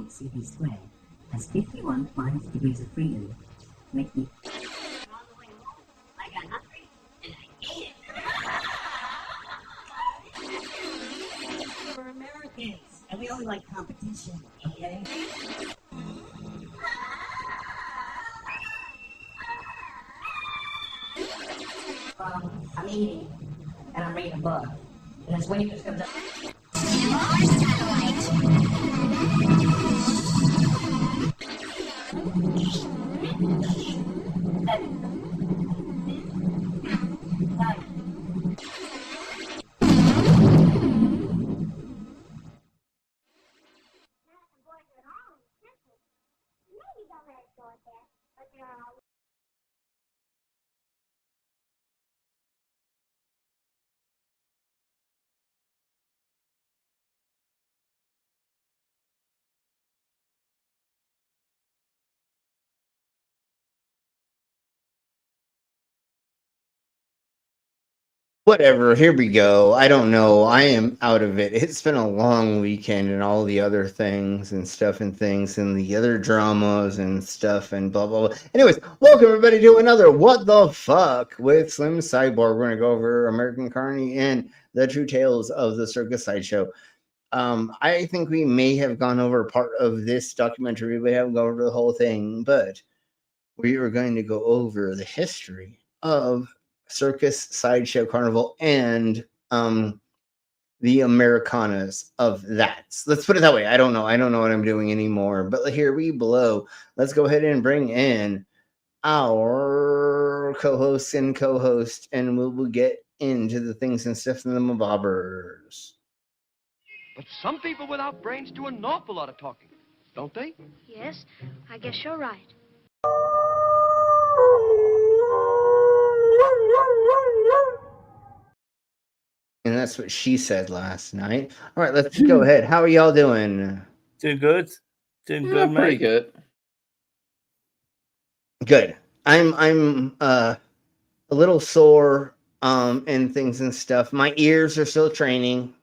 CV squared has 51 minus degrees of freedom. Make me. I got hungry and I ate it. We're Americans and we don't like competition, okay? I'm eating and I'm reading a book. And this waitress comes up. Whatever, here we go. I don't know. I am out of it. It's been a long weekend and all the other things and stuff and things and the other dramas and stuff and blah, blah, blah. Anyways, welcome everybody to another What the Fuck with Slim Cyborg. We're going to go over American Carny and the true tales of the Circus Sideshow. I think we may have gone over part of this documentary. We haven't gone over the whole thing, but we are going to go over the history of Circus, Sideshow, Carnival, and the Americanas of that. So let's put it that way. I don't know what I'm doing anymore, but here we blow. Let's go ahead and bring in our co-host, and we'll get into the things and stuff in the mabobbers. But some people without brains do an awful lot of talking, don't they? Yes, I guess you're right. And that's what she said last night. All right, let's go ahead. How are y'all doing? Doing good. Doing good, mate. Pretty good. Good. I'm a little sore and things and stuff. My ears are still training.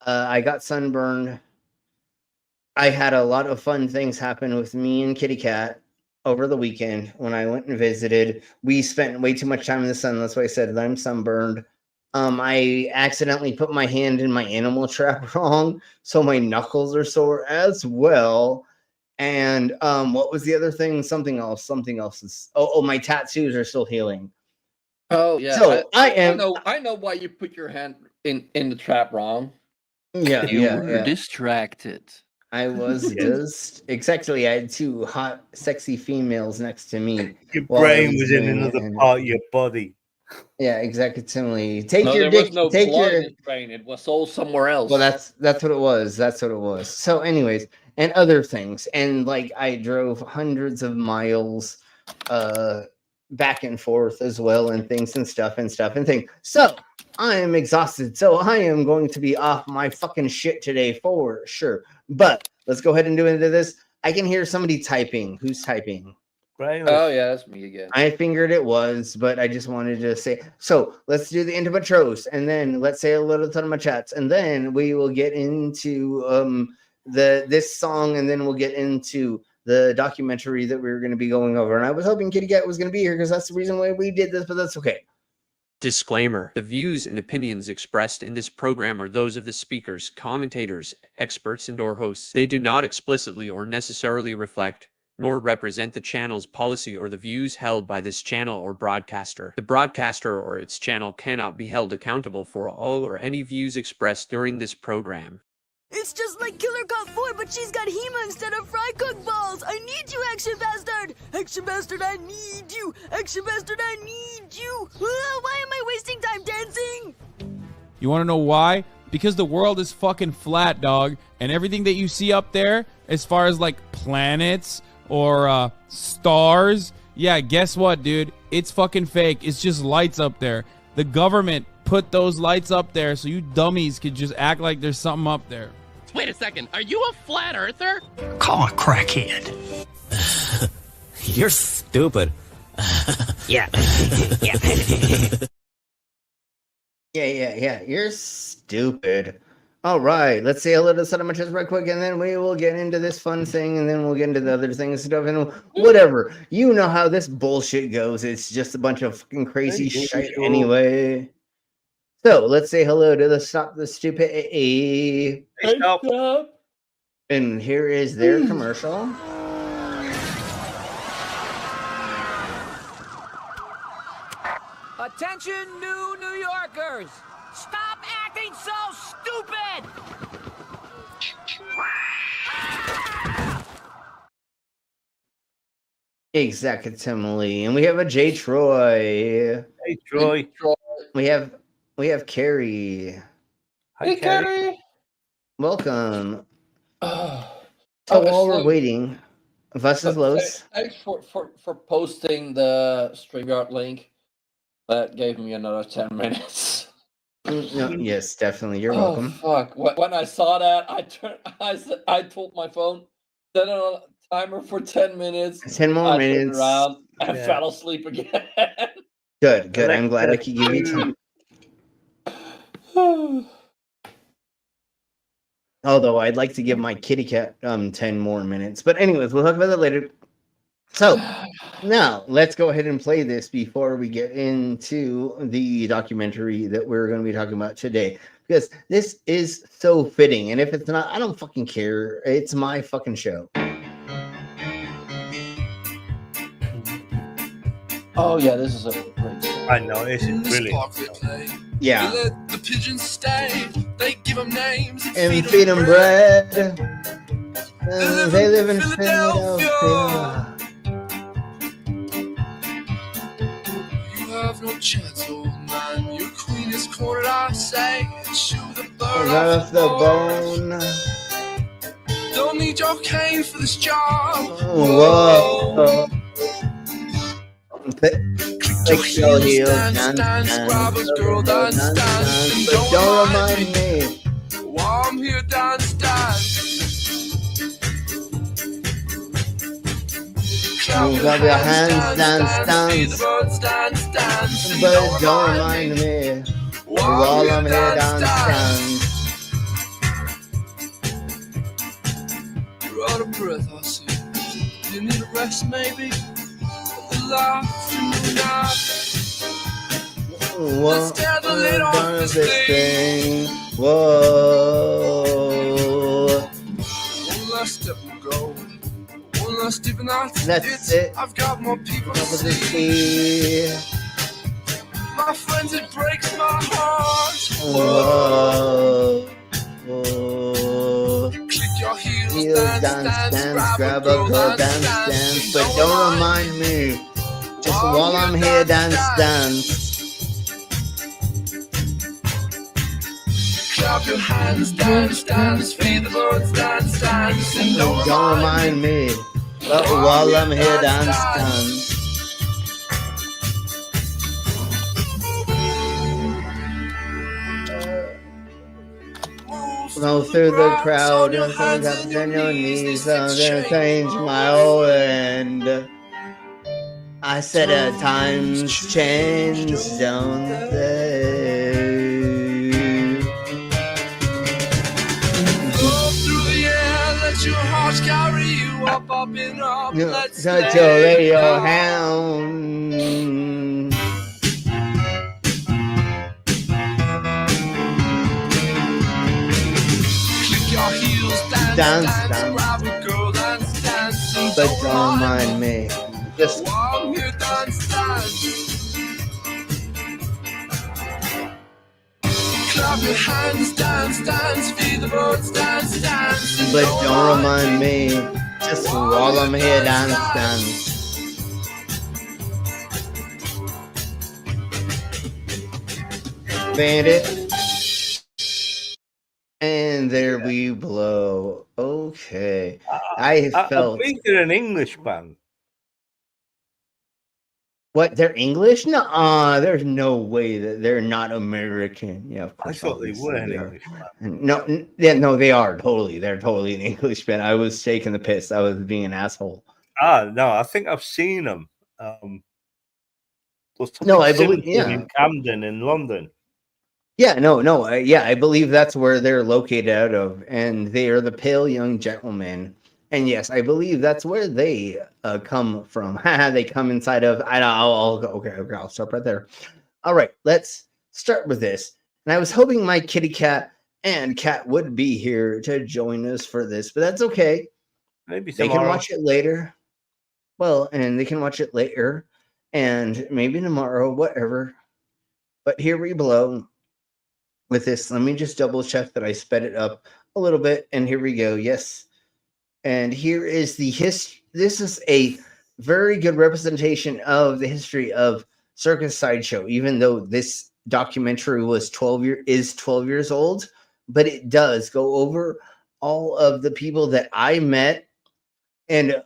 I got sunburned. I had a lot of fun things happen with me and Kitty Cat over the weekend when I went and visited. We spent way too much time in the sun. That's why I said that I'm sunburned. I accidentally put my hand in my animal trap wrong, so my knuckles are sore as well. And what was the other thing? Something else is. Oh, my tattoos are still healing. Oh yeah. So I know why you put your hand in the trap wrong. Yeah, you were distracted. I was just exactly. I had two hot, sexy females next to me. Your brain was in another part of your body. Yeah, exactly. Take your dick. Was no take your brain. It was all somewhere else. Well, that's what it was. That's what it was. So, anyways, and other things, and like I drove hundreds of miles, back and forth as well, and things and stuff and things. So I am exhausted. So I am going to be off my fucking shit today for sure. But let's go ahead and do into this. I can hear somebody typing. Who's typing? Right. Oh yeah, that's me again. I figured it was, but I just wanted to say. So let's do the intros, and then let's say a little ton of my chats, and then we will get into this song, and then we'll get into the documentary that we were going to be going over. And I was hoping Kitty Cat was going to be here because that's the reason why we did this, but that's okay. Disclaimer: the views and opinions expressed in this program are those of the speakers, commentators, experts, and/or hosts. They do not explicitly or necessarily reflect nor represent the channel's policy or the views held by this channel or broadcaster. The broadcaster or its channel cannot be held accountable for all or any views expressed during this program. It's just like Killer Cop 4, but she's got Hema instead of fry cook balls. I need you, Action Bastard. Action Bastard, I need you. Action Bastard, I need you. Why am I wasting time dancing? You want to know why? Because the world is fucking flat, dog. And everything that you see up there, as far as like planets or stars, yeah, guess what, dude? It's fucking fake. It's just lights up there. The government put those lights up there so you dummies could just act like there's something up there. Wait a second, are you a flat earther? Call a crackhead. You're stupid. Yeah. Yeah. You're stupid. All right, let's say hello to Sentimentals right quick, and then we will get into this fun thing, and then we'll get into the other things and stuff, and whatever. You know how this bullshit goes. It's just a bunch of fucking crazy shit anyway. So let's say hello to the Stop the Stupidity. Hey, stop. And here is their commercial. Attention, new New Yorkers! Stop acting so stupid! Exactly. And we have a J. Troy. Hey, Troy. We have Carrie. Hi, Carrie. Welcome. So while we're waiting, Vas's Los. Thanks for posting the StreamYard link. That gave me another 10 minutes. No, yes, definitely. You're welcome. Fuck! When I saw that, I told my phone set a timer for 10 minutes. 10 more minutes. Around and fell asleep again. Good. I'm glad I could give you time. Although I'd like to give my kitty cat 10 more minutes. But anyways, we'll talk about that later. So now let's go ahead and play this before we get into the documentary that we're going to be talking about today. Because this is so fitting. And if it's not, I don't fucking care. It's my fucking show. Oh yeah, this is a great show. I know, this is brilliant. Yeah. They let the pigeons stay. They give them names and feed them bread. They live in Philadelphia. You have no chance, old man. Your queen is cornered, I say. Chew the bird off the bone. Don't need your cane for this job. Whoa. Click your heels, dance, grab a girl, dance, but don't remind me. While I'm here, dance. Clap your hands, dance. But don't remind me. While I'm here, dance. You're out of breath, I see. You need a rest, maybe? Let's tear the lid off this thing. Whoa. One last step will go. One last step and that's it. I've got more people to see. My friends, it breaks my heart. Whoa. Click your heels, dance, grab a girl, dance, but don't remind me. Just while I'm here, dance. Clap your hands, dance, feed the birds, dance, and don't remind me. But while I'm here, dance. Go through the crowd and put up on your knees. I'm gonna change my whole end. I said times change, don't they? Go through the air, let your heart carry you up and up. Let's touch your radio hound. Dance, grab a girl, dance, but don't mind me. Just while I'm here, dance. Clap your hands, dance, feed the birds, dance, but don't remind me. Just while I'm here, dance. Bandit. And there we blow. Okay. I felt. I think they're an English band. What? They're English? No, there's no way that they're not American. Yeah, of course. I thought they were an English band. No, they are totally. They're totally an English band. I was taking the piss. I was being an asshole. No, I think I've seen them. No, I believe. Yeah, in Camden in London. Yeah, no, yeah, I believe that's where they're located out of, and they are the pale young gentlemen. And yes, I believe that's where they come from. They come inside of. I'll go. Okay, I'll stop right there. All right, let's start with this. And I was hoping my kitty cat and cat would be here to join us for this, but that's okay. Maybe They can tomorrow. watch it later. Well, and they can watch it later, and maybe tomorrow, whatever. But here we blow. With this, let me just double check that I sped it up a little bit, and here we go. Yes, and here is the history. This is a very good representation of the history of Circus Sideshow, even though this documentary was 12 years old, but it does go over all of the people that I met, and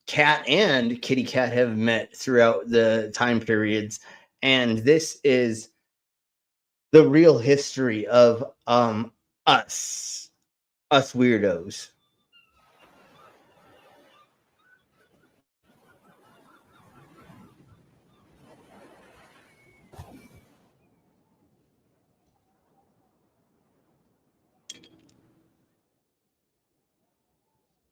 Cat and Kitty Cat have met throughout the time periods, and this is the real history of us weirdos.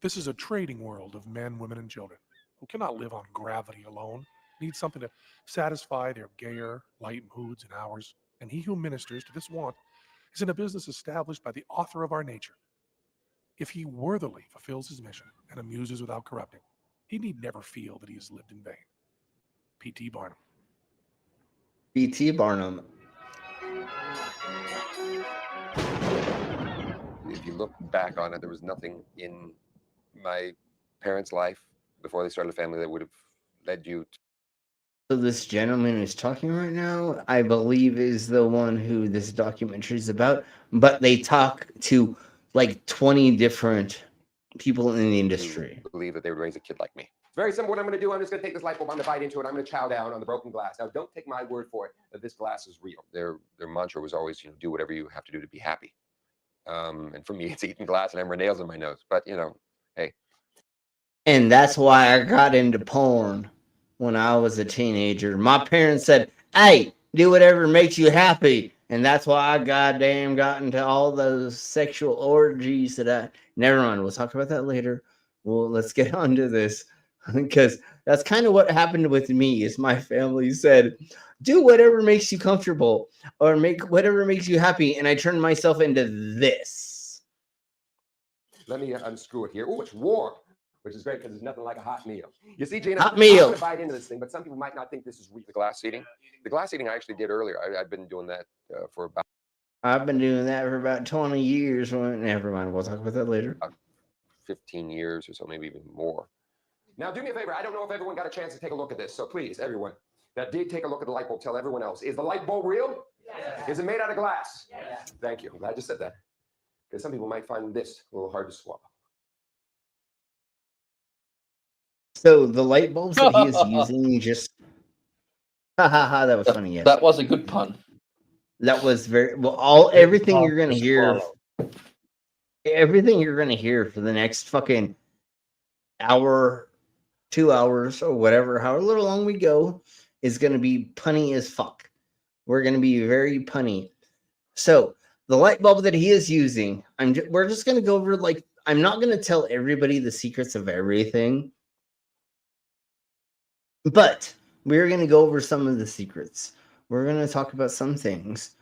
This is a trading world of men, women, and children who cannot live on gravity alone, need something to satisfy their gayer, light moods and hours. And he who ministers to this want is in a business established by the author of our nature. If he worthily fulfills his mission and amuses without corrupting, he need never feel that he has lived in vain. P.T. Barnum. P.T. Barnum. If you look back on it, there was nothing in my parents' life before they started a family that would have led you to. So this gentleman who's talking right now, I believe, is the one who this documentary is about, but they talk to like 20 different people in the industry. Believe that they would raise a kid like me. It's very simple what I'm going to do. I'm just going to take this light bulb, I'm going to bite into it, I'm going to chow down on the broken glass. Now, don't take my word for it that this glass is real. Their mantra was always, do whatever you have to do to be happy. And for me, it's eating glass and having nails in my nose. But, hey. And that's why I got into porn when I was a teenager. My parents said, hey, do whatever makes you happy. And that's why I goddamn got into all those sexual orgies that I... Never mind, we'll talk about that later. Well, let's get on to this. Because that's kind of what happened with me, is my family said, do whatever makes you comfortable or make whatever makes you happy. And I turned myself into this. Let me unscrew it here. Oh, it's warm, which is great because there's nothing like a hot meal. You see, Gina, hot meal. I'm going to bite into this thing, but some people might not think this is real. The glass seating. The glass seating I actually did earlier. I've been doing that for about... I've been doing that for about 20 years. Never mind. We'll talk about that later. 15 years or so, maybe even more. Now, do me a favor. I don't know if everyone got a chance to take a look at this. So please, everyone that did take a look at the light bulb, tell everyone else. Is the light bulb real? Yes. Is it made out of glass? Yes. Thank you. I'm glad you said that. Because some people might find this a little hard to swallow. So the light bulbs that he is using just... that was funny, yes. That was a good pun. That was very... Well, everything you're going to hear... Everything you're going to hear for the next fucking hour, 2 hours, or whatever, however little long we go, is going to be punny as fuck. We're going to be very punny. So, the light bulb that he is using, we're just going to go over, like, I'm not going to tell everybody the secrets of everything, but we're going to go over some of the secrets. We're going to talk about some things.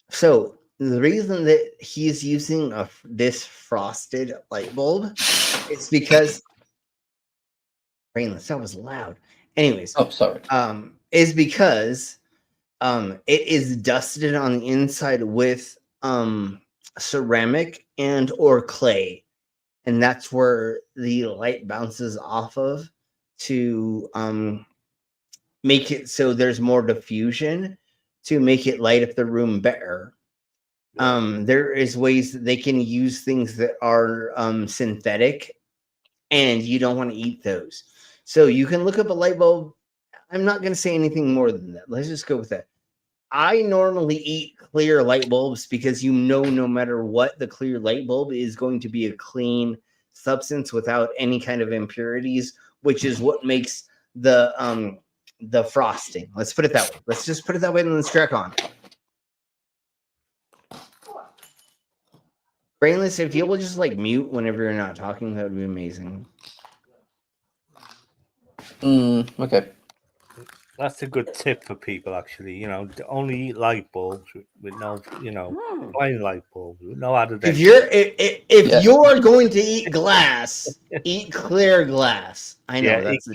So, the reason that he's using this frosted light bulb is because... Brainless, that was loud. Anyways. Oh, sorry. Is because it is dusted on the inside with ceramic and or clay. And that's where the light bounces off of to make it so there's more diffusion to make it light up the room better. There is ways that they can use things that are synthetic, and you don't want to eat those. So you can look up a light bulb. I'm not going to say anything more than that. Let's just go with that. I normally eat clear light bulbs because no matter what, the clear light bulb is going to be a clean substance without any kind of impurities, which is what makes the frosting. Let's put it that way. Let's just put it that way and let's crack on. Brainless, if you will just like mute whenever you're not talking, that would be amazing. Okay. That's a good tip for people, actually. You know, to only eat light bulbs with no, you know, plain light bulbs with no added. If you're going to eat glass, eat clear glass. I know that's a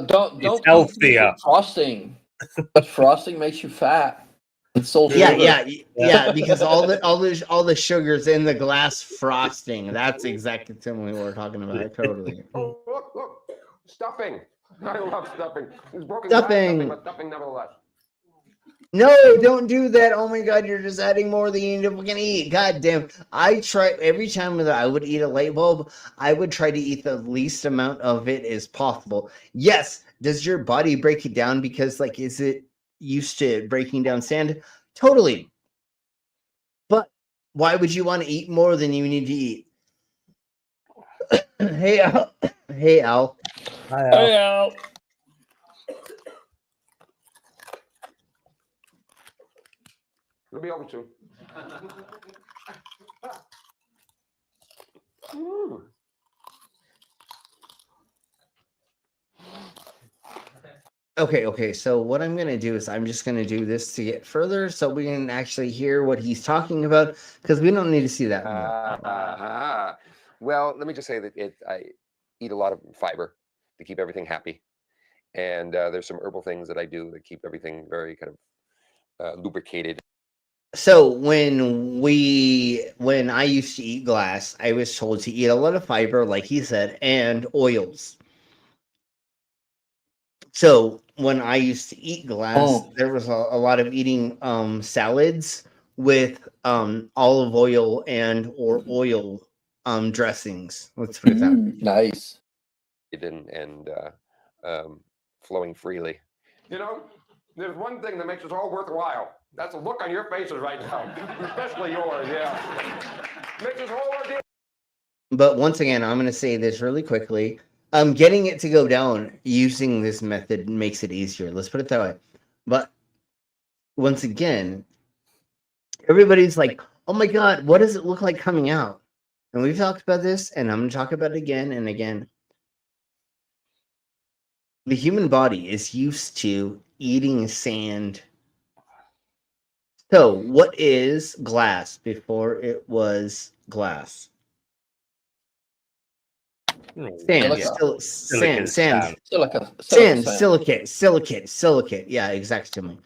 don't it's eat healthier. frosting. But frosting makes you fat. It's all yeah, because all the sugars in the glass frosting. That's exactly what we're talking about. Totally. Oh, look, stuffing. I love stuffing. It's broken Stuffing. glass stuffing, but stuffing nevertheless. No, don't do that. Oh my god, you're just adding more than you can eat. God damn. I try every time that I would eat a light bulb, I would try to eat the least amount of it as possible. Yes, does your body break it down because like is it used to breaking down sand? Totally. But why would you want to eat more than you need to eat? Hey Al. Hey Al. Hi, Al. Hey, Al. It'll be over soon. Okay. So what I'm going to do is I'm just going to do this to get further so we can actually hear what he's talking about because we don't need to see that. Well, let me just say that I eat a lot of fiber to keep everything happy. And there's some herbal things that I do that keep everything very kind of lubricated. So when I used to eat glass, I was told to eat a lot of fiber, like he said, and oils. So when I used to eat glass, there was a lot of eating salads with olive oil or oil dressings. Let's put it that way. Nice. And flowing freely. You know, there's one thing that makes us all worthwhile. That's the look on your faces right now, especially yours. Yeah, makes us all ordeal. But once again, I'm going to say this really quickly. Getting it to go down using this method makes it easier. Let's put it that way. But once again, everybody's like, "Oh my God, what does it look like coming out?" And we've talked about this, and I'm going to talk about it again and again. The human body is used to eating sand. So, what is glass before it was glass? Sand, silicate. Yeah, exactly.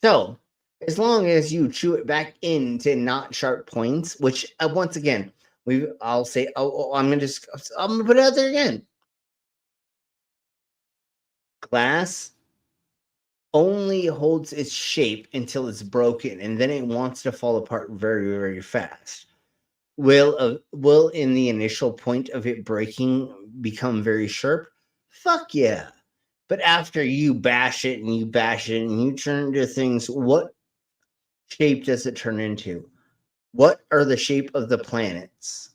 So, as long as you chew it back into not sharp points, which once again, I'm gonna put it out there again. Glass only holds its shape until it's broken, and then it wants to fall apart very, very fast. Will in the initial point of it breaking become very sharp? Fuck yeah. But after you bash it and you turn into things, what shape does it turn into? What are the shape of the planets?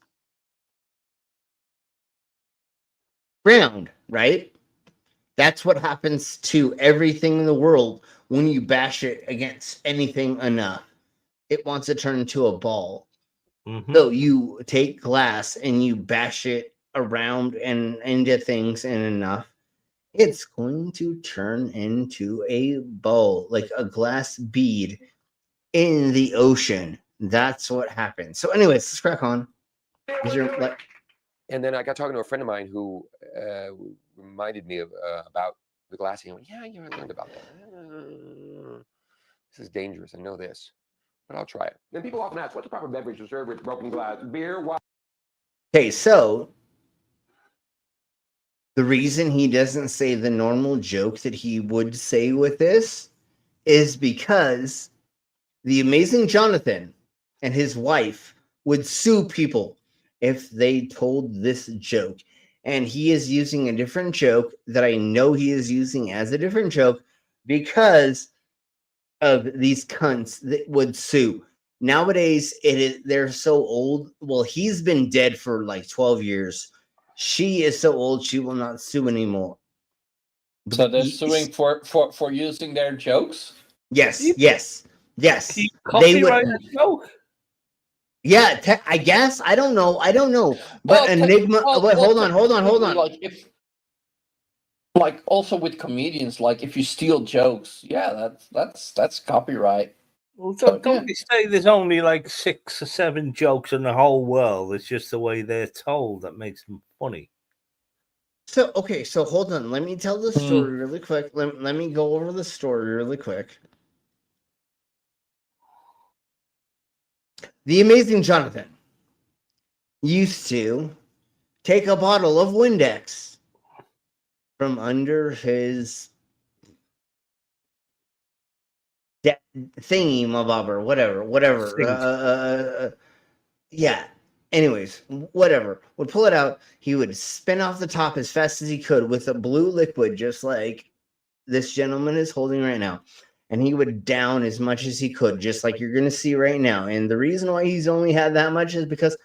Round, right? That's what happens to everything in the world when you bash it against anything enough. It wants to turn into a ball. So you take glass and you bash it around and into things and enough, it's going to turn into a ball, like a glass bead in the ocean. That's what happens. So anyways, let's crack on. And then I got talking to a friend of mine who reminded me about the glass. He went, yeah, I learned about that. This is dangerous. I know this, but I'll try it. Then people often ask, what's the proper beverage to serve with broken glass? Beer, wine? Okay, so the reason he doesn't say the normal joke that he would say with this is because the amazing Jonathan and his wife would sue people if they told this joke. And he is using a different joke that I know he is using as a different joke because of these cunts that would sue. Nowadays, they're so old. Well, he's been dead for like 12 years. She is so old, she will not sue anymore. So they're suing for using their jokes? Yes. Copyright a joke. Yeah, I guess. I don't know. But Enigma. Wait, hold on. Like if, like also with comedians, like if you steal jokes, yeah, that's copyright. Well, don't they say there's only like 6 or 7 jokes in the whole world? It's just the way they're told that makes them funny. So okay, so hold on. Let me tell the story really quick. Let me go over the story really quick. The Amazing Jonathan used to take a bottle of Windex from under his thingy mabobber, whatever. Yeah. Anyways, whatever. Would pull it out. He would spin off the top as fast as he could with a blue liquid, just like this gentleman is holding right now. And he would down as much as he could, just like you're going to see right now. And the reason why he's only had that much is because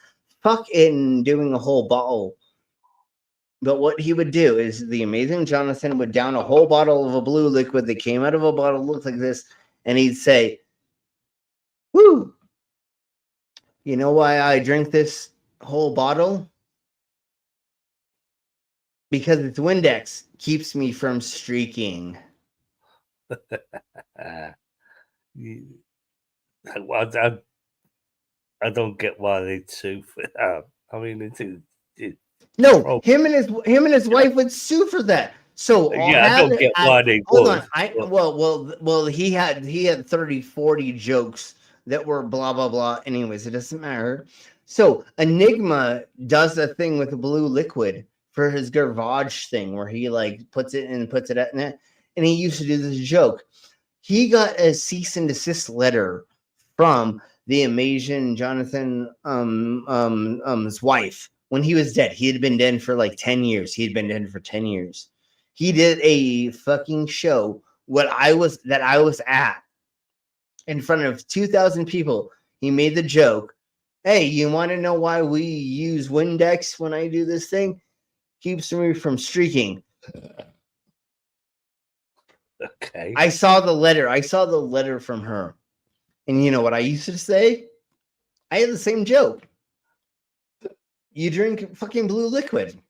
fuck it and doing a whole bottle. But what he would do is the Amazing Jonathan would down a whole bottle of a blue liquid that came out of a bottle, looked like this, and he'd say, "Woo! You know why I drink this whole bottle? Because it's Windex. Keeps me from streaking." I don't get why they'd sue for that. I mean, no, him and his wife would sue for that. So I don't get why they would. Hold on. He had 30, 40 jokes that were blah blah blah. Anyways, it doesn't matter. So Enigma does a thing with a blue liquid for his garbage thing, where he like puts it at net, and he used to do this joke. He got a cease and desist letter from the Amazing Jonathan his wife when he was dead. He had been dead for like 10 years. He did a fucking show that I was at in front of 2,000 people. He made the joke, "Hey, you want to know why we use Windex when I do this thing? Keeps me from streaking." Okay. I saw the letter from her. And you know what I used to say? I had the same joke. You drink fucking blue liquid.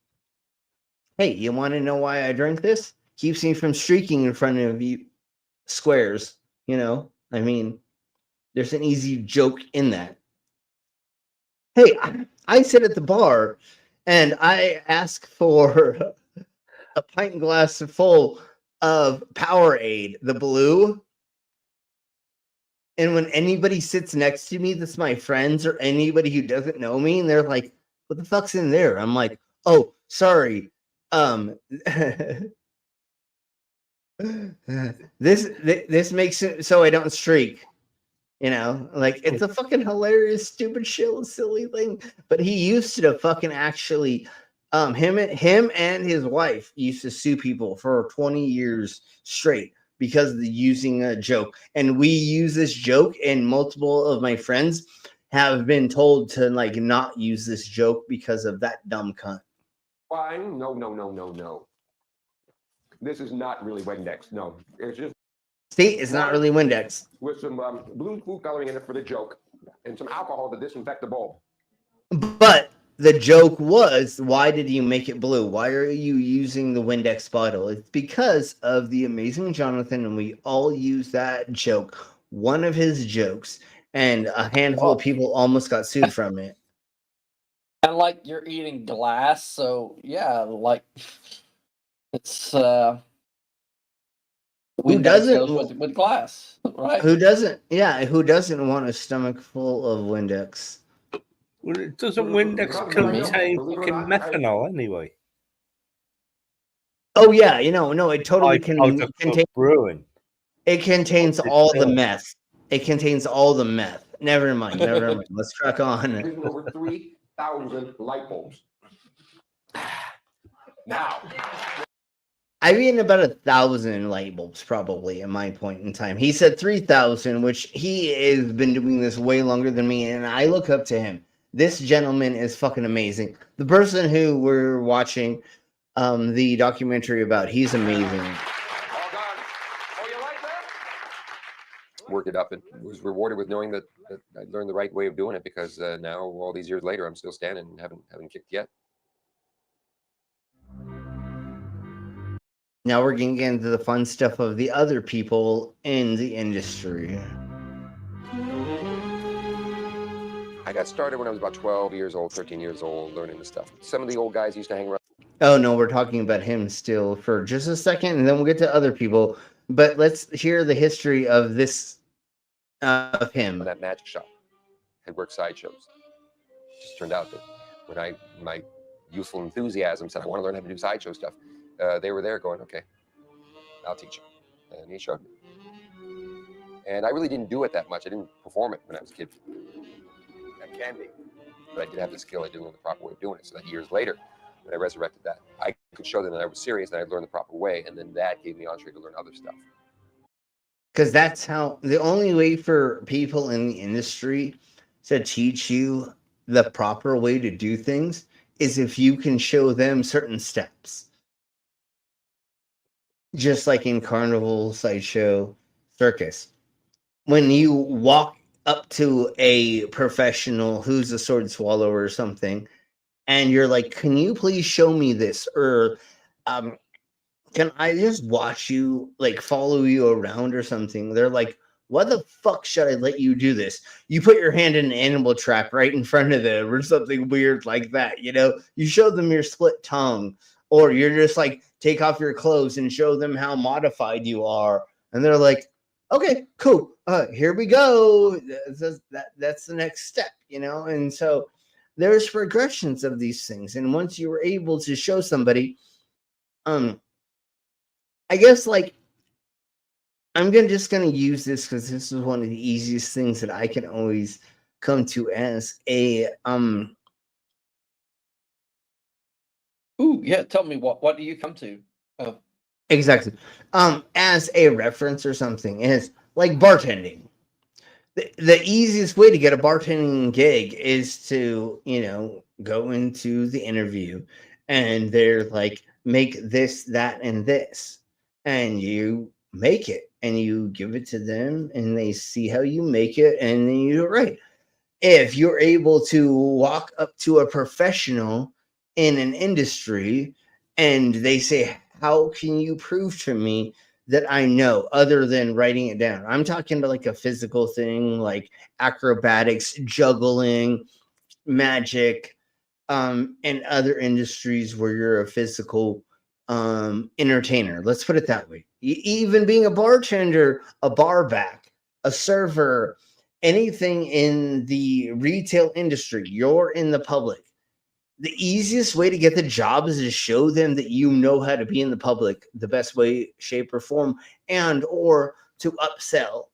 Hey, you want to know why I drink this? Keeps me from streaking in front of you squares. You know, I mean, there's an easy joke in that. Hey, I sit at the bar and I ask for a pint glass full of Powerade, the blue. And when anybody sits next to me that's my friends or anybody who doesn't know me, and they're like, "What the fuck's in there?" I'm like, "Oh, sorry. This makes it so I don't streak." You know, like it's a fucking hilarious, stupid, silly thing. But he used to fucking actually, him and his wife used to sue people for 20 years straight because of using a joke. And we use this joke, and multiple of my friends have been told to like not use this joke because of that dumb cunt. Fine. No. This is not really Windex. No, it's just. See, it's not really Windex. With some blue food coloring in it for the joke, and some alcohol to disinfect the bowl. But the joke was, why did you make it blue? Why are you using the Windex bottle? It's because of the Amazing Jonathan, and we all use that joke. One of his jokes, and a handful of people almost got sued from it. And like you're eating glass, so yeah, like it's who doesn't with glass, right? Who doesn't? Yeah, who doesn't want a stomach full of Windex? Well, it doesn't Windex contain fucking methanol anyway? Oh yeah, no, it totally contains brewing. It contains all the meth. It contains all the meth. Never mind. Let's crack on. Using over 3,000 light bulbs. Now. I've eaten about 1,000 light bulbs probably at my point in time. He said 3,000, which he has been doing this way longer than me, and I look up to him. This gentleman is fucking amazing. The person who we're watching the documentary about, he's amazing. worked it up and was rewarded with knowing that I learned the right way of doing it, because now all these years later, I'm still standing and haven't kicked yet. Now we're getting into the fun stuff of the other people in the industry. I got started when I was about 12 years old, 13 years old, learning this stuff. Some of the old guys used to hang around. Oh no, we're talking about him still for just a second, and then we'll get to other people. But let's hear the history of this of him. That magic shop had worked sideshows. It just turned out that when my youthful enthusiasm said I want to learn how to do sideshow stuff, they were there going, okay, I'll teach you. And he showed me. And I really didn't do it that much. I didn't perform it when I was a kid. I can be, but I did have the skill. I didn't know the proper way of doing it. So that years later, when I resurrected that, I could show them that I was serious and I'd learned the proper way. And then that gave me entree to learn other stuff. Because that's how the only way for people in the industry to teach you the proper way to do things is if you can show them certain steps. Just like in carnival, sideshow, circus. When you walk up to a professional who's a sword swallower or something, and you're like, can you please show me this? Or can I just watch you, like, follow you around or something? They're like, why the fuck should I let you do this? You put your hand in an animal trap right in front of them or something weird like that, you know? You show them your split tongue, or you're just like, take off your clothes and show them how modified you are. And they're like, okay, cool. Here we go. That's the next step, you know? And so there's progressions of these things. And once you were able to show somebody, I guess, like, I'm just gonna use this because this is one of the easiest things that I can always come to as a Ooh, yeah. Tell me what do you come to? Oh, exactly. As a reference or something is like bartending. The easiest way to get a bartending gig is to, you know, go into the interview and they're like, make this, that, and this. And you make it and you give it to them and they see how you make it and then you do it right. If you're able to walk up to a professional in an industry and they say, how can you prove to me that I know other than writing it down? I'm talking about like a physical thing, like acrobatics, juggling, magic, and other industries where you're a physical entertainer. Let's put it that way. Even being a bartender, a bar back, a server, anything in the retail industry, you're in the public. The easiest way to get the job is to show them that you know how to be in the public the best way, shape, or form, and or to upsell.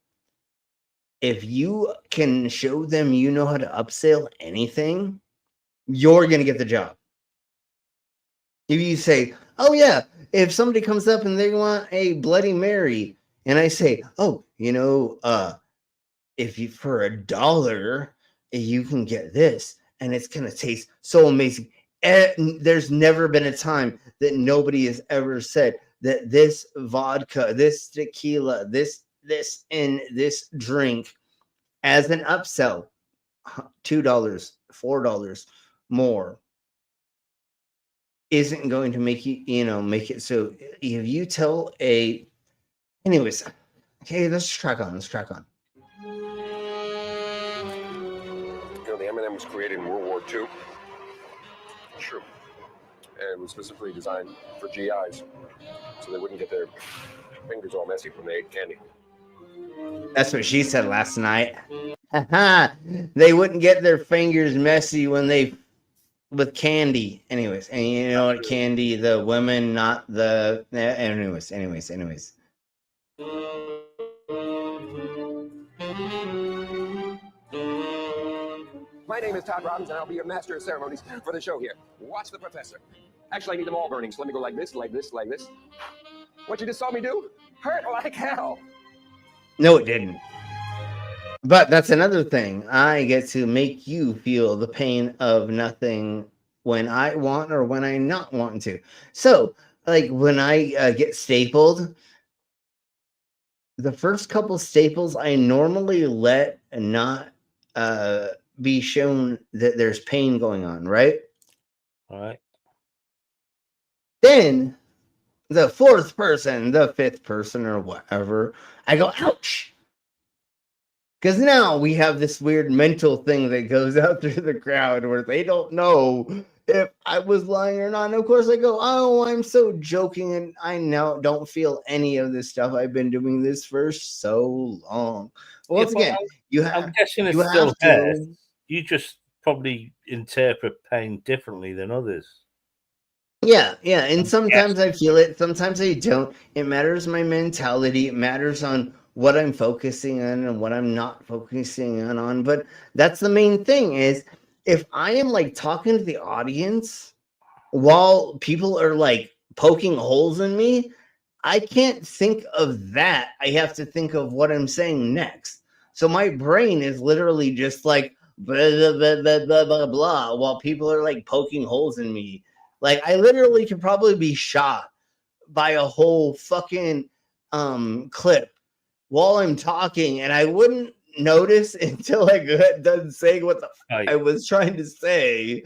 If you can show them you know how to upsell anything, you're going to get the job. If you say, oh yeah, if somebody comes up and they want a Bloody Mary, and I say, oh, you know, if you for $1, you can get this, and it's going to taste so amazing. And there's never been a time that nobody has ever said that this vodka, this tequila, this, and this drink as an upsell, $2, $4 more, isn't going to make you, you know, make it. So if you tell anyways, okay, let's track on. You know, the M&M was created in World War II. True. And was specifically designed for GIs, so they wouldn't get their fingers all messy when they ate candy. That's what she said last night. They wouldn't get their fingers messy when they with candy. Anyways, and you know what, candy, the women, not the anyways. My name is Todd Robbins, and I'll be your master of ceremonies for the show here. Watch the professor. Actually, I need them all burning, so let me go like this, like this, like this. What you just saw me do hurt like hell. No, it didn't. But that's another thing. I get to make you feel the pain of nothing when I want or when I not wanting to. So, like when I get stapled, the first couple staples I normally let not be shown that there's pain going on, right? All right. Then the fourth person, the fifth person, or whatever, I go, ouch. Because now we have this weird mental thing that goes out through the crowd where they don't know if I was lying or not. And of course, I go, oh, I'm so joking. And I now don't feel any of this stuff. I've been doing this for so long. But once again, I'm guessing it's you still have hurt. to. You just probably interpret pain differently than others. Yeah, and sometimes I feel it, sometimes I don't. It matters my mentality. It matters on what I'm focusing on and what I'm not focusing on. But that's the main thing is if I am like talking to the audience while people are like poking holes in me, I can't think of that. I have to think of what I'm saying next. So my brain is literally just like blah blah blah blah blah blah, blah while people are like poking holes in me. Like I literally could probably be shot by a whole fucking clip while I'm talking, and I wouldn't notice until I got done saying what the I was trying to say.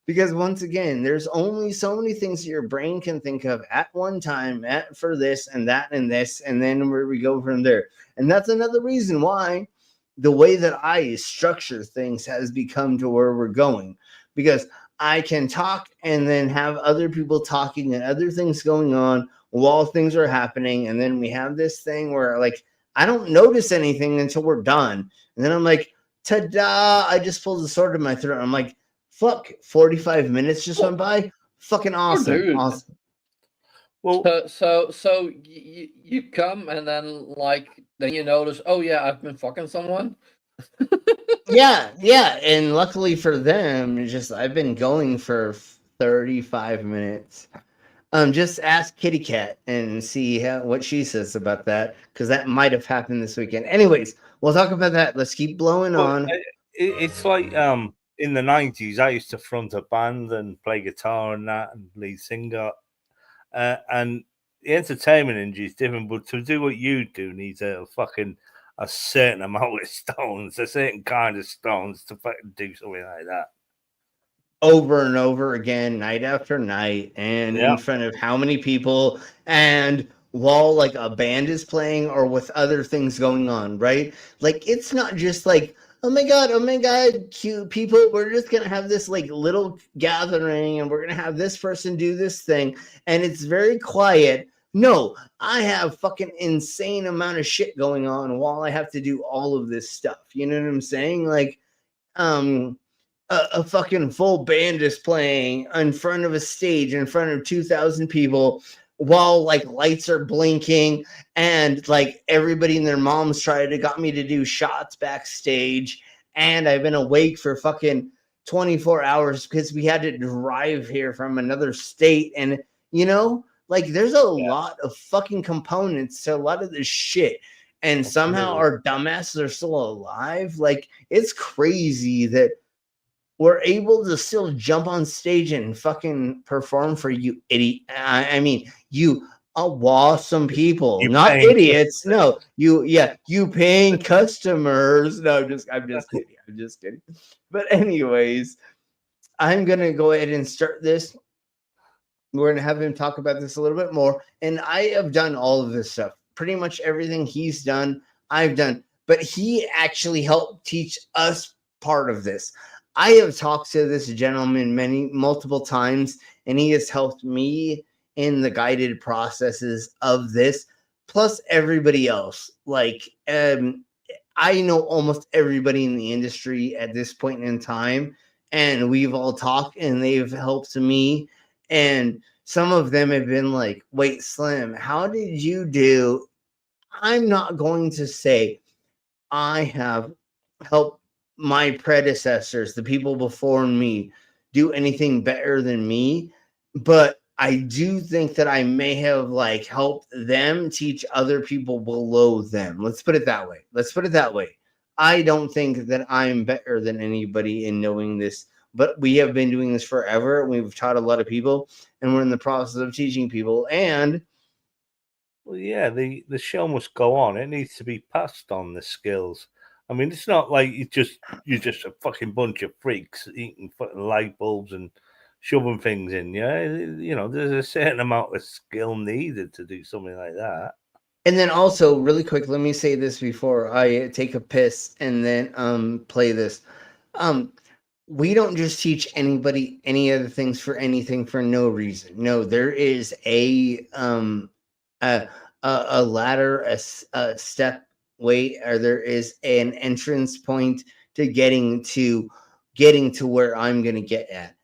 Because once again, there's only so many things your brain can think of at one time, for this and that and this, and then where we go from there. And that's another reason why the way that I structure things has become to where we're going. Because I can talk and then have other people talking and other things going on while things are happening. And then we have this thing where like I don't notice anything until we're done. And then I'm like, ta-da, I just pulled the sword in my throat. I'm like, fuck, 45 minutes just went by. Fucking awesome. Dude. Awesome. Well, so you come and then like then you notice, oh yeah, I've been fucking someone. yeah, and luckily for them, it's just I've been going for 35 minutes. Just ask Kitty Cat and see what she says about that, because that might have happened this weekend. Anyways, we'll talk about that. Let's keep blowing on. It's like in the 90s, I used to front a band and play guitar and that and lead singer. And the entertainment industry is different, but to do what you do needs a certain amount of stones, a certain kind of stones to fucking do something like that. Over and over again, night after night, and in front of how many people, and while like a band is playing or with other things going on, right? Like it's not just like, oh my god, cute people, we're just gonna have this like little gathering and we're gonna have this person do this thing and it's very quiet. No, I have fucking insane amount of shit going on while I have to do all of this stuff. You know what I'm saying? Like a fucking full band is playing in front of a stage in front of 2,000 people while like lights are blinking and like everybody and their moms got me to do shots backstage, and I've been awake for fucking 24 hours because we had to drive here from another state. And you know, like there's a lot of fucking components to a lot of this shit, and somehow our dumbasses are still alive. Like it's crazy that we're able to still jump on stage and fucking perform for you idiot. I mean, you awesome people, not idiots. No, you paying customers. No, I'm just kidding. But anyways, I'm gonna go ahead and start this. We're gonna have him talk about this a little bit more. And I have done all of this stuff. Pretty much everything he's done, I've done. But he actually helped teach us part of this. I have talked to this gentleman multiple times, and he has helped me in the guided processes of this, plus everybody else. Like, I know almost everybody in the industry at this point in time, and we've all talked, and they've helped me. And some of them have been like, wait, Slim, how did you do? I'm not going to say I have helped my predecessors, the people before me, do anything better than me, but I do think that I may have like helped them teach other people below them. Let's put it that way. I don't think that I'm better than anybody in knowing this, but we have been doing this forever. We've taught a lot of people, and we're in the process of teaching people. And Well, yeah, the show must go on. It needs to be passed on, the skills. I mean, it's not like you're just a fucking bunch of freaks eating fucking light bulbs and shoving things in. Yeah, there's a certain amount of skill needed to do something like that. And then also, really quick, let me say this before I take a piss and then play this. We don't just teach anybody any other things for anything for no reason. No, there is a ladder, a step way, or there is an entrance point to getting to where I'm going to get at.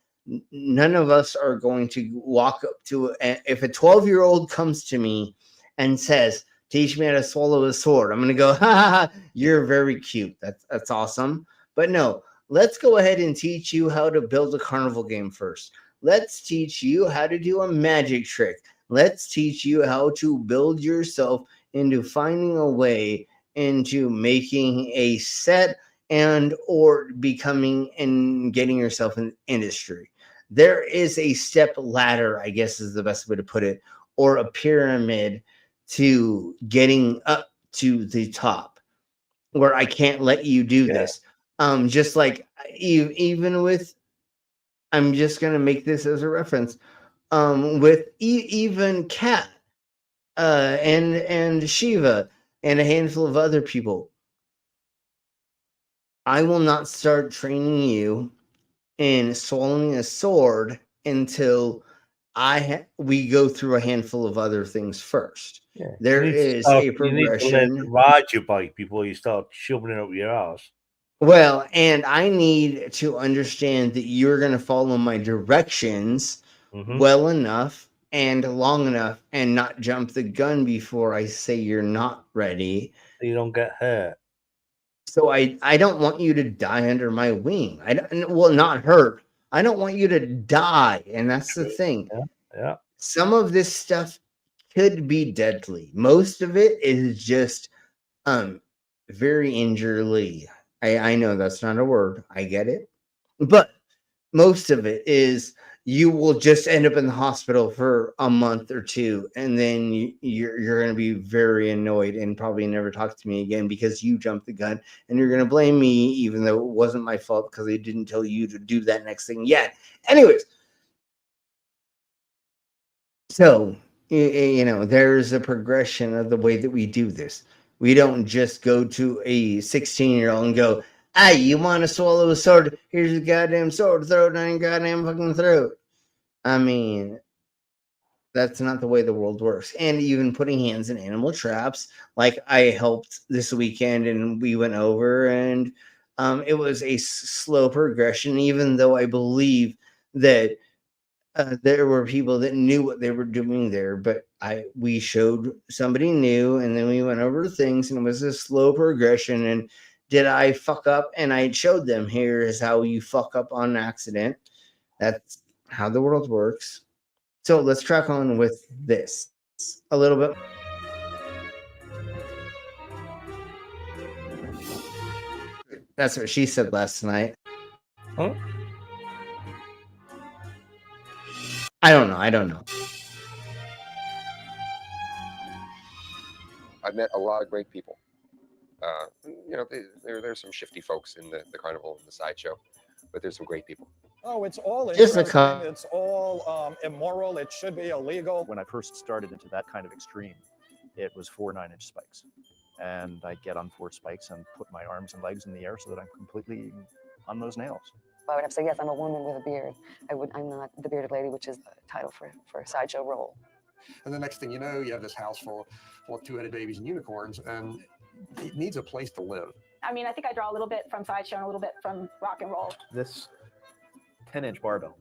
None of us are going to walk up to if a 12-year-old comes to me and says, "Teach me how to swallow a sword," I'm going to go, "Ha ha ha, you're very cute. That's awesome." But no, let's go ahead and teach you how to build a carnival game first. Let's teach you how to do a magic trick. Let's teach you how to build yourself into finding a way into making a set and or becoming and getting yourself in industry. There is a step ladder, I guess is the best way to put it, or a pyramid to getting up to the top, where I can't let you do this. Just like even with, I'm just going to make this as a reference, with even Kat and Shiva and a handful of other people. I will not start training you in swallowing a sword until we go through a handful of other things first. Yeah. There is a progression. You need to learn to ride your bike before you start shoving it up your ass. Well, and I need to understand that you're going to follow my directions well enough and long enough and not jump the gun before I say you're not ready. So you don't get hurt. So I don't want you to die under my wing. Not hurt. I don't want you to die. And that's the thing. Yeah. Some of this stuff could be deadly. Most of it is just very injurily. I know that's not a word. I get it. But most of it is you will just end up in the hospital for a month or two, and then you're going to be very annoyed and probably never talk to me again because you jumped the gun, and you're going to blame me even though it wasn't my fault because I didn't tell you to do that next thing yet. Anyways, so there's a progression of the way that we do this. We don't just go to a 16-year-old and go, "Hey, you want to swallow a sword? Here's a goddamn sword. Throw it down your goddamn fucking throat." I mean, that's not the way the world works. And even putting hands in animal traps, like I helped this weekend and we went over, and it was a slow progression, even though I believe that there were people that knew what they were doing there, but we showed somebody new, and then we went over things, and it was a slow progression. And did I fuck up? And I showed them, here is how you fuck up on accident. That's how the world works. So let's track on with this a little bit. That's what she said last night. Huh? I don't know. I've met a lot of great people. There's some shifty folks in the carnival and the sideshow, but there's some great people. Oh, it's all Just interesting. It's all immoral. It should be illegal. When I first started into that kind of extreme, it was 4 9-inch spikes. And I get on 4 spikes and put my arms and legs in the air so that I'm completely on those nails. I would have to say, yes, I'm a woman with a beard. I'm not the bearded lady, which is the title for a sideshow role. And the next thing you know, you have this house full of two-headed babies and unicorns, and it needs a place to live. I mean, I think I draw a little bit from sideshow and a little bit from rock and roll. This 10-inch barbell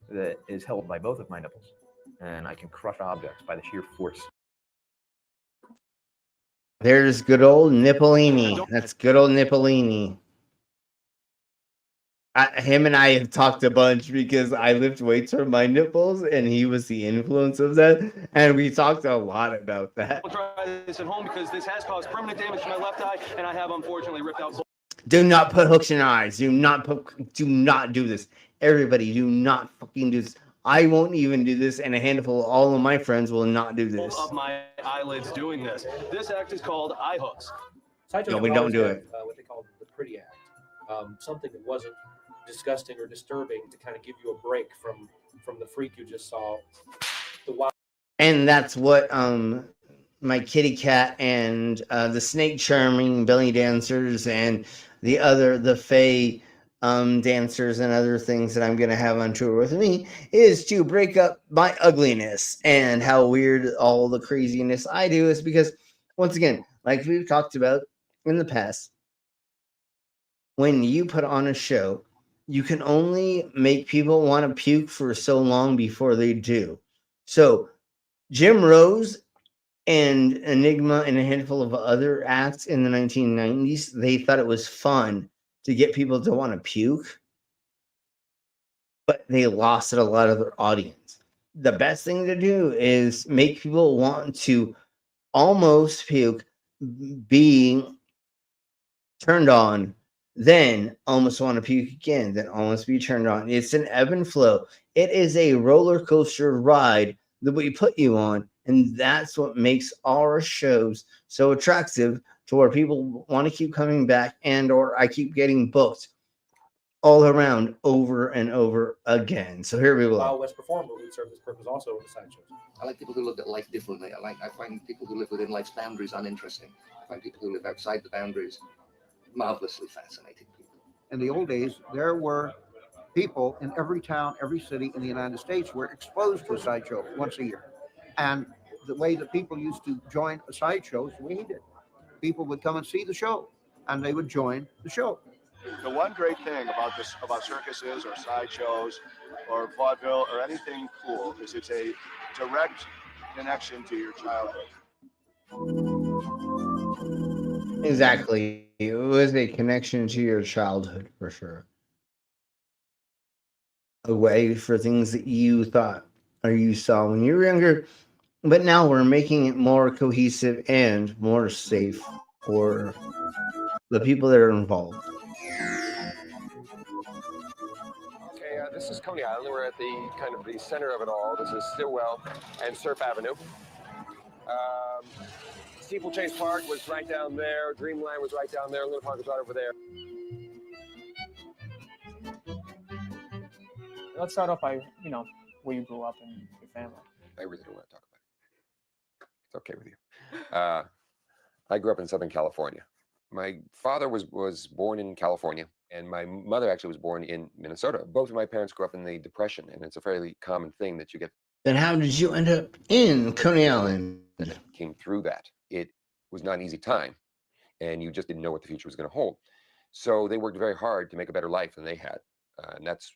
that is held by both of my nipples, and I can crush objects by the sheer force. There's good old Nippolini. That's good old Nippolini. Him and I have talked a bunch because I lift weights for my nipples, and he was the influence of that. And we talked a lot about that. I'll try this at home because this has caused permanent damage to my left eye, and I have unfortunately ripped out. Do not put hooks in your eyes. Do not do this. Everybody, do not fucking do this. I won't even do this, and a handful of all of my friends will not do this. Of my eyelids doing this. This act is called eye hooks. Sideshow No, we would don't always do have, it. what they call the pretty act, something that wasn't disgusting or disturbing to kind of give you a break from the freak you just saw. The wild. And that's what my kitty cat and the snake charming belly dancers and the fae dancers and other things that I'm gonna have on tour with me is to break up my ugliness and how weird all the craziness I do is because once again, like we've talked about in the past, when you put on a show, you can only make people want to puke for so long before they do. So Jim Rose and Enigma and a handful of other acts in the 1990s, they thought it was fun to get people to want to puke, but they lost a lot of their audience. The best thing to do is make people want to almost puke, being turned on, then almost want to puke again, then almost be turned on. It's an ebb and flow. It is a roller coaster ride that we put you on, and that's what makes our shows so attractive to where people want to keep coming back, and or I keep getting booked all around over and over again. So here we go. Wild West performer who served this purpose also in the sideshows. I like people who look at life differently. I find people who live within life's boundaries uninteresting. I find people who live outside the boundaries marvelously fascinating people. In the old days, there were people in every town, every city in the United States were exposed to a sideshow once a year. And the way that people used to join a sideshow is the way he did. People would come and see the show, and they would join the show. The one great thing about circuses or sideshows or vaudeville or anything cool is it's a direct connection to your childhood. Exactly. It was a connection to your childhood for sure. A way for things that you thought or you saw when you were younger, but now we're making it more cohesive and more safe for the people that are involved. Okay, this is Coney Island. We're at the kind of the center of it all. This is Stillwell and Surf Avenue. Steeplechase Park was right down there. Dreamland was right down there. Little Park was right over there. Let's start off by, where you grew up and your family. I really don't want to talk about it. It's okay with you. I grew up in Southern California. My father was born in California, and my mother actually was born in Minnesota. Both of my parents grew up in the Depression, and it's a fairly common thing that you get. Then how did you end up in Coney Island? Came through that. It was not an easy time, and you just didn't know what the future was going to hold. So they worked very hard to make a better life than they had, and that's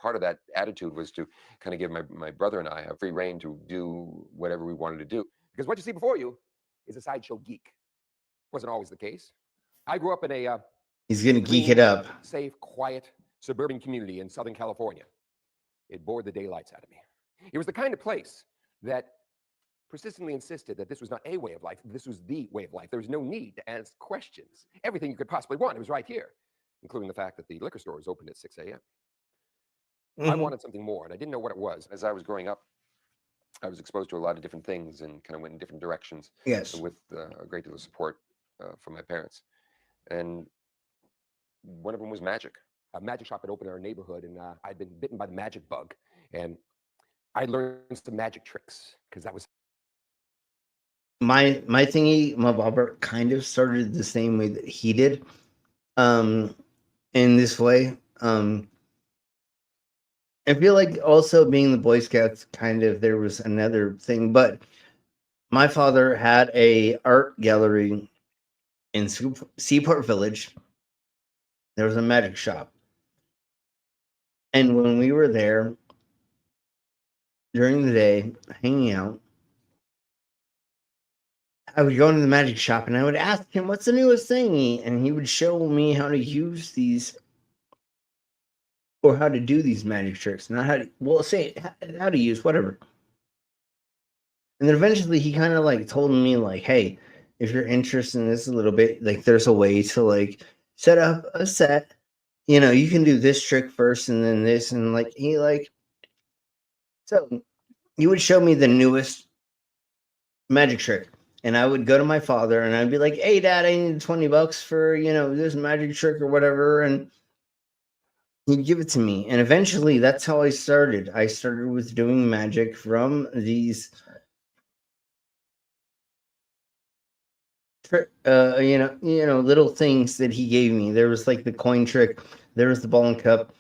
part of that attitude was to kind of give my brother and I a free rein to do whatever we wanted to do. Because what you see before you is a sideshow geek. Wasn't always the case. I grew up in a He's gonna geek it up. safe, quiet, suburban community in Southern California. It bored the daylights out of me. It was the kind of place that persistently insisted that this was not a way of life, this was the way of life. There was no need to ask questions. Everything you could possibly want, it was right here, including the fact that the liquor store was opened at 6 a.m. I wanted something more, and I didn't know what it was. As I was growing up, I was exposed to a lot of different things and kind of went in different directions. Yes. With a great deal of support from my parents. And one of them was magic. A magic shop had opened in our neighborhood, and I'd been bitten by the magic bug. And I learned some magic tricks, because that was My thingy, my bobber kind of started the same way that he did. In this way. I feel like also being the Boy Scouts, kind of there was another thing, but my father had a art gallery in Seaport Village. There was a magic shop, and when we were there during the day hanging out, I would go into the magic shop and I would ask him, "What's the newest thing?" And he would show me how to use these. Or how to do these magic tricks, not how to, say how to use whatever. And then eventually he kind of like told me like, hey, if you're interested in this a little bit, like there's a way to like set up a set, you can do this trick first and then this. And like, he like So you would show me the newest magic trick, and I would go to my father and I'd be like, "Hey, Dad, I need $20 for this magic trick or whatever," and he'd give it to me. And eventually, that's how I started. I started with doing magic from these, little things that he gave me. There was like the coin trick. There was the ball and cup.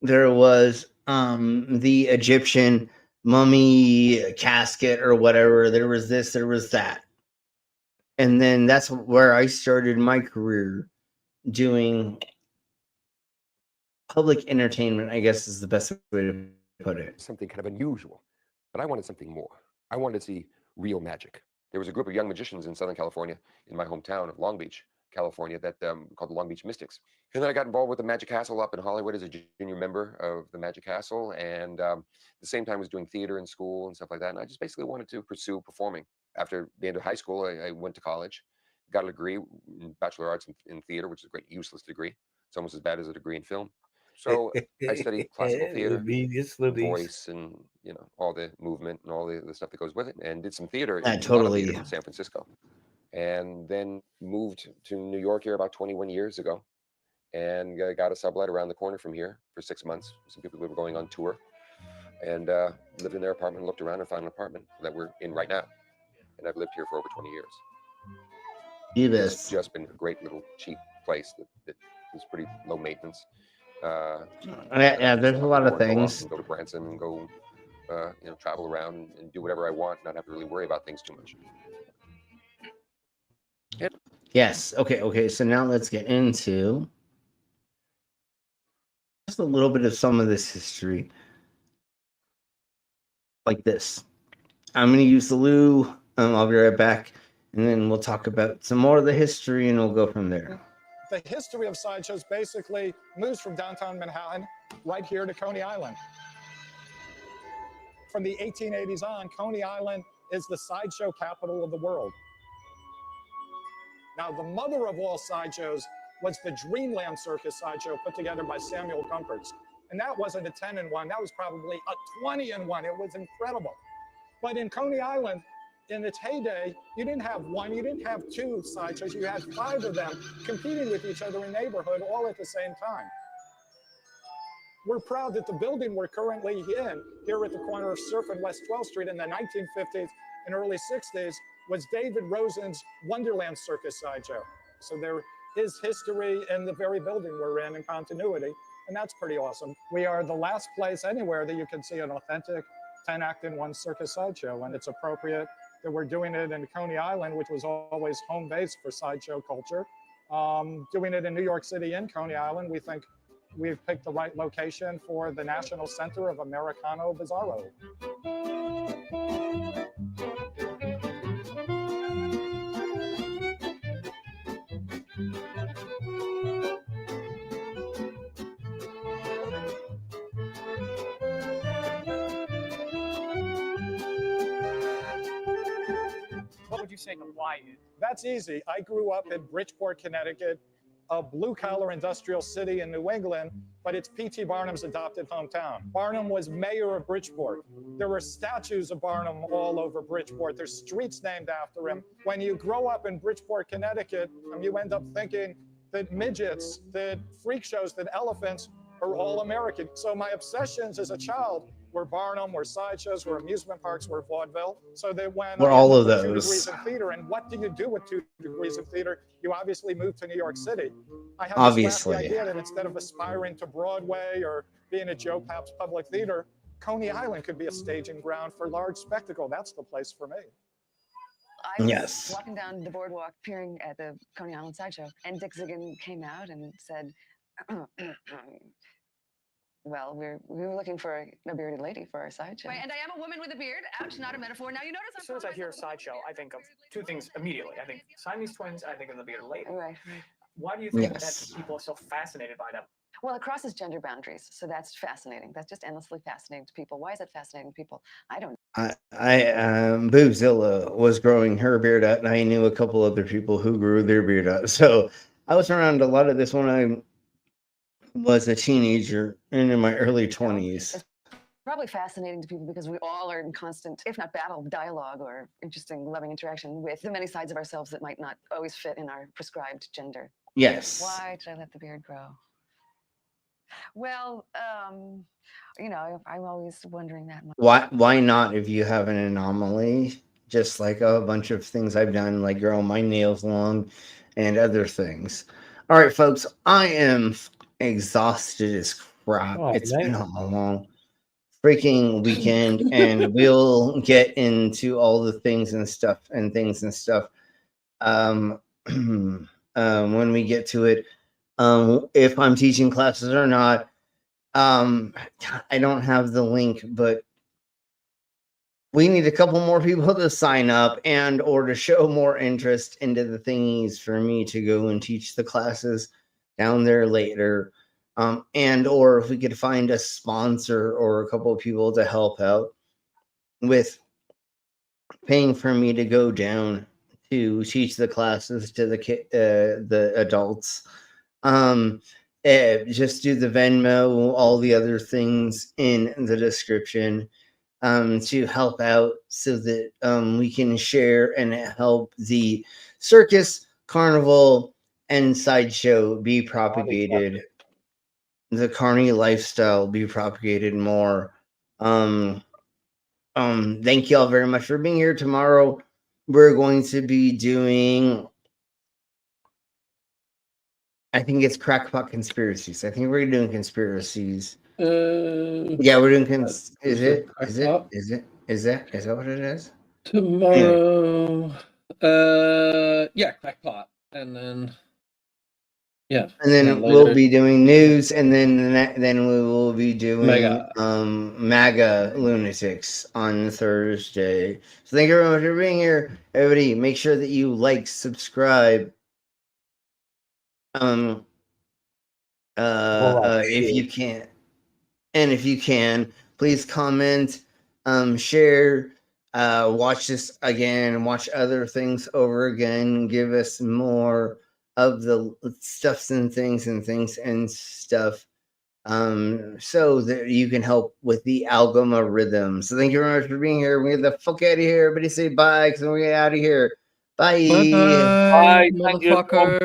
There was the Egyptian mummy casket or whatever. There was this. There was that. And then that's where I started my career doing public entertainment, I guess is the best way to put it. Something kind of unusual, but I wanted something more. I wanted to see real magic. There was a group of young magicians in Southern California, in my hometown of Long Beach, California, that called the Long Beach Mystics. And then I got involved with the Magic Castle up in Hollywood as a junior member of the Magic Castle, and at the same time was doing theater in school and stuff like that. And I just basically wanted to pursue performing. After the end of high school, I went to college, got a degree in Bachelor of Arts in theater, which is a great useless degree. It's almost as bad as a degree in film. So I studied classical theater, voice, and all the movement and all the stuff that goes with it, and did some theater, a lot of theater in San Francisco, and then moved to New York here about 21 years ago, and got a sublet around the corner from here for 6 months. Some people who were going on tour, and lived in their apartment, looked around, and found an apartment that we're in right now, and I've lived here for over 20 years. It's just been a great little cheap place that is pretty low maintenance. There's a lot of things. Go to Branson and go, travel around and do whatever I want, not have to really worry about things too much. Yes. Okay. So now let's get into just a little bit of some of this history. Like this. I'm going to use the loo. I'll be right back. And then we'll talk about some more of the history and we'll go from there. The history of sideshows basically moves from downtown Manhattan right here to Coney Island. From the 1880s on, Coney Island is the sideshow capital of the world. Now, the mother of all sideshows was the Dreamland Circus sideshow put together by Samuel Gumpertz. And that wasn't a 10-in-1, that was probably a 20-in-1. It was incredible. But in Coney Island, in its heyday, you didn't have one, you didn't have two sideshows, you had 5 of them competing with each other in neighborhood all at the same time. We're proud that the building we're currently in, here at the corner of Surf and West 12th Street in the 1950s and early 60s, was David Rosen's Wonderland Circus sideshow. So there is history in the very building we're in continuity, and that's pretty awesome. We are the last place anywhere that you can see an authentic 10-act-in-1 circus sideshow, and it's appropriate that we're doing it in Coney Island, which was always home base for sideshow culture. Doing it in New York City in Coney Island, we think we've picked the right location for the National Center of Americano Bizarro. What would you say the why is? That's easy. I grew up in Bridgeport, Connecticut, a blue-collar industrial city in New England, but it's P.T. Barnum's adopted hometown. Barnum was mayor of Bridgeport. There were statues of Barnum all over Bridgeport. There's streets named after him. When you grow up in Bridgeport, Connecticut, you end up thinking that midgets, that freak shows, that elephants are all American. So my obsessions as a child were Barnum, were sideshows, were amusement parks, were vaudeville. So that when we're I all of ended up with those. 2 degrees in theater, and what do you do with 2 degrees in theater? You obviously move to New York City. I had this wacky idea that instead of aspiring to Broadway or being at Joe Papp's Public Theater, Coney Island could be a staging ground for large spectacle. That's the place for me. I was walking down the boardwalk, peering at the Coney Island Sideshow, and Dick Ziggin came out and said, well, we were looking for a bearded lady for our sideshow. Right, and I am a woman with a beard. Ouch, not a metaphor. Now you notice As soon as I hear sideshow, I think of 2 things immediately. I think Siamese twins, and I think of the bearded lady. Right. Why do you think that people are so fascinated by them? Well, it crosses gender boundaries, so that's fascinating. That's just endlessly fascinating to people. Why is it fascinating to people? I don't know. Boobzilla was growing her beard out, and I knew a couple other people who grew their beard out. So I was around a lot of this when I was a teenager and in my early 20s. probably fascinating to people because we all are in constant, if not battle, dialogue or interesting, loving interaction with the many sides of ourselves that might not always fit in our prescribed gender. Yes. Why did I let the beard grow? Well, you know, I'm always wondering that. Why not if you have an anomaly? Just like a bunch of things I've done, like growing my nails long and other things. All right, folks, I am exhausted as crap. Oh, It's man. been a long freaking weekend, and we'll get into all the things and stuff when we get to it. If I'm teaching classes or not. I don't have the link, but we need a couple more people to sign up and or to show more interest into the thingies for me to go and teach the classes down there later. And or if we could find a sponsor or a couple of people to help out with paying for me to go down to teach the classes to the adults. Just do the Venmo, all the other things in the description to help out so that we can share and help the circus, carnival, and sideshow be propagated. The Carny lifestyle be propagated more. Thank you all very much for being here. Tomorrow we're going to be doing, I think it's Crackpot Conspiracies. I think we're doing conspiracies. Yeah, we're doing is that what it is? Tomorrow. Yeah, Crackpot. And then yeah. And then we'll be doing news, and then we will be doing MAGA lunatics on Thursday. So thank you very much for being here, everybody. Make sure that you like, subscribe. If you can, and if you can, please comment, share, watch this again, watch other things over again, give us more of the stuffs and things and stuff, so that you can help with the algorithm. So thank you very much for being here. We're the fuck out of here. Everybody say bye, because we're out of here. Bye. Bye, motherfucker.